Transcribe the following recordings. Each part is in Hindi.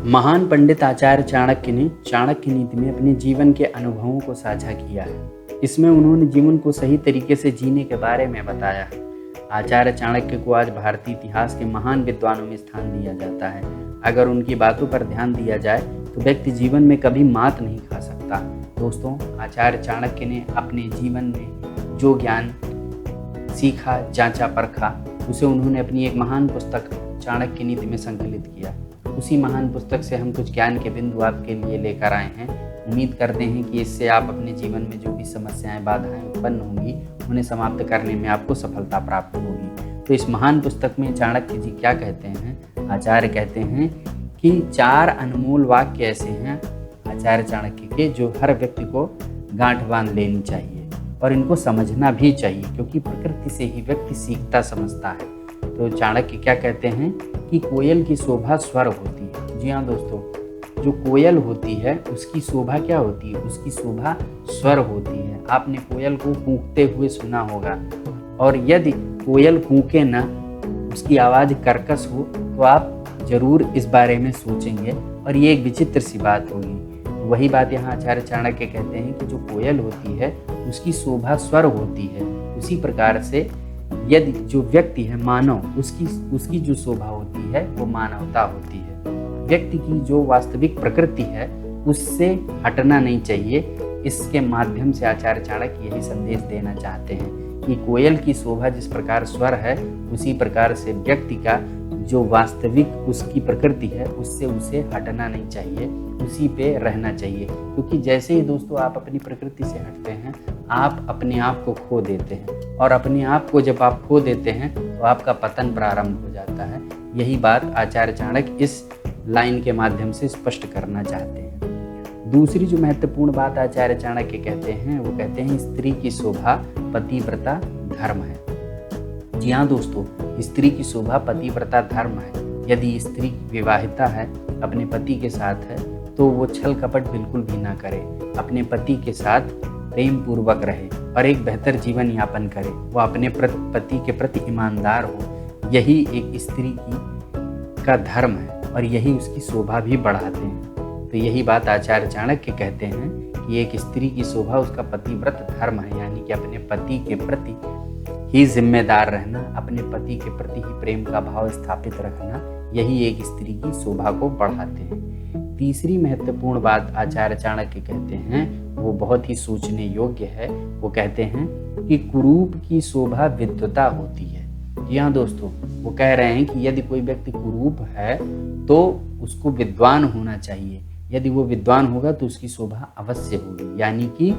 महान पंडित आचार्य चाणक्य ने चाणक्य नीति में अपने जीवन के अनुभवों को साझा किया है। इसमें उन्होंने जीवन को सही तरीके से जीने के बारे में बताया है। आचार्य चाणक्य को आज भारतीय इतिहास के महान विद्वानों में स्थान दिया जाता है। अगर उनकी बातों पर ध्यान दिया जाए तो व्यक्ति जीवन में कभी मात नहीं खा सकता। दोस्तों, आचार्य चाणक्य ने अपने जीवन में जो ज्ञान सीखा, जांचा, परखा, उसे उन्होंने अपनी एक महान पुस्तक चाणक्य नीति में संकलित किया। उसी महान पुस्तक से हम कुछ ज्ञान के बिंदु आपके लिए लेकर आए हैं। उम्मीद करते हैं कि इससे आप अपने जीवन में जो भी समस्याएं, बाधाएं उत्पन्न होंगी, उन्हें समाप्त करने में आपको सफलता प्राप्त होगी। तो इस महान पुस्तक में चाणक्य जी क्या कहते हैं? आचार्य कहते हैं कि 4 अनमोल वाक्य ऐसे हैं आचार्य चाणक्य के, जो हर व्यक्ति को गांठ बांध लेनी चाहिए और इनको समझना भी चाहिए, क्योंकि प्रकृति से ही व्यक्ति सीखता समझता है। तो चाणक्य क्या कहते हैं कि कोयल की शोभा स्वर होती है। जी हाँ दोस्तों, जो कोयल होती है उसकी शोभा क्या होती है? उसकी शोभा स्वर होती है। आपने कोयल को कूकते हुए सुना होगा, और यदि कोयल कूके ना, उसकी आवाज़ कर्कश हो, तो आप जरूर इस बारे में सोचेंगे और ये एक विचित्र सी बात होगी। वही बात यहाँ आचार्य चाणक्य कहते हैं कि जो कोयल होती है उसकी शोभा स्वर होती है। उसी प्रकार से यदि जो व्यक्ति है मानव, उसकी जो शोभा होती है वो मानवता होती है। व्यक्ति की जो वास्तविक प्रकृति है उससे हटना नहीं चाहिए। इसके माध्यम से आचार्य चाणक्य यही संदेश देना चाहते हैं कि कोयल की शोभा जिस प्रकार स्वर है, उसी प्रकार से व्यक्ति का जो वास्तविक उसकी प्रकृति है उससे उसे हटना नहीं चाहिए, उसी पे रहना चाहिए। क्योंकि जैसे ही दोस्तों आप अपनी प्रकृति से हटते हैं, आप अपने आप को खो देते हैं, और अपने आप को जब आप खो देते हैं तो आपका पतन प्रारंभ हो जाता है। यही बात आचार्य चाणक्य इस लाइन के माध्यम से स्पष्ट करना चाहते हैं। दूसरी जो महत्वपूर्ण बात आचार्य चाणक्य कहते हैं, वो कहते हैं स्त्री की शोभा पतिव्रता धर्म है। जी हाँ दोस्तों, स्त्री की शोभा पतिव्रता धर्म है। यदि स्त्री विवाहिता है, अपने पति के साथ है, तो वो छल कपट बिल्कुल भी ना करे, अपने पति के साथ प्रेम पूर्वक रहे और एक बेहतर जीवन यापन करे। वो अपने पति के प्रति ईमानदार हो। यही एक स्त्री का धर्म है और यही उसकी शोभा भी बढ़ाते हैं। तो यही बात आचार्य चाणक्य कहते हैं कि एक स्त्री की शोभा उसका पतिव्रत धर्म है, यानी कि अपने पति के प्रति ही जिम्मेदार रहना, अपने पति के प्रति ही प्रेम का भाव स्थापित रखना, यही एक स्त्री की शोभा को बढ़ाते हैं। तीसरी महत्वपूर्ण बात आचार्य चाणक्य कहते हैं, वो बहुत ही सोचने योग्य है। वो कहते हैं कि कुरूप की शोभा विद्वता होती है। जी हाँ दोस्तों, वो कह रहे हैं कि यदि कोई व्यक्ति कुरूप है तो उसको विद्वान होना चाहिए। यदि वो विद्वान होगा तो उसकी शोभा अवश्य होगी। यानी कि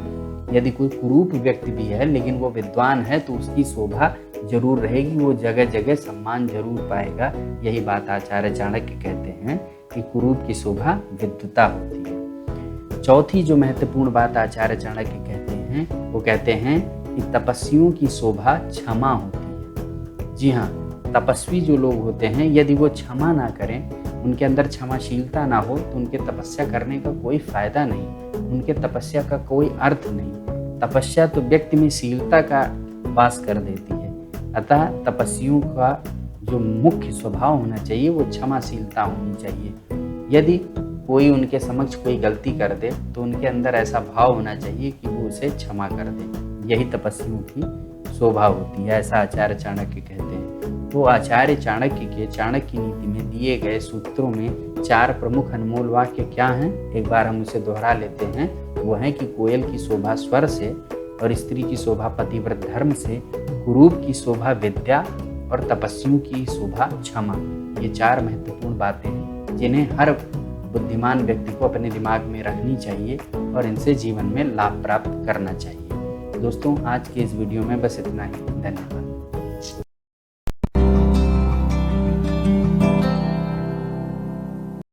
यदि कोई कुरूप व्यक्ति भी है लेकिन वो विद्वान है तो उसकी शोभा जरूर रहेगी, वो जगह जगह सम्मान जरूर पाएगा। यही बात आचार्य चाणक्य कहते हैं कि कुरूप की शोभा विद्वता होती है। चौथी जो महत्वपूर्ण बात आचार्य चाणक्य कहते हैं, वो कहते हैं कि तपस्वियों की शोभा क्षमा होती है। जी हाँ, तपस्वी जो लोग होते हैं, यदि वो क्षमा ना करें, उनके अंदर क्षमाशीलता ना हो, तो उनके तपस्या करने का कोई फायदा नहीं, उनके तपस्या का कोई अर्थ नहीं। तपस्या तो व्यक्ति में शीलता का वास कर देती है। अतः तपस्वियों का जो मुख्य स्वभाव होना चाहिए वो क्षमाशीलता होनी चाहिए। यदि कोई उनके समक्ष कोई गलती कर दे तो उनके अंदर ऐसा भाव होना चाहिए कि वो उसे क्षमा कर दे। यही तपस्वियों की शोभा होती है, ऐसा आचार्य चाणक्य कहते हैं। तो आचार्य चाणक्य के चाणक्य नीति में दिए गए सूत्रों में 4 प्रमुख अनमोल वाक्य क्या हैं? एक बार हम उसे दोहरा लेते हैं। वो है कि कोयल की शोभा स्वर से, और स्त्री की शोभा पतिव्रत धर्म से, कुरूप की शोभा विद्या, और तपस्वियों की शोभा क्षमा। ये 4 महत्वपूर्ण बातें हैं जिन्हें हर बुद्धिमान व्यक्ति को अपने दिमाग में रखनी चाहिए और इनसे जीवन में लाभ प्राप्त करना चाहिए। दोस्तों, आज के इस वीडियो में बस इतना ही। धन्यवाद।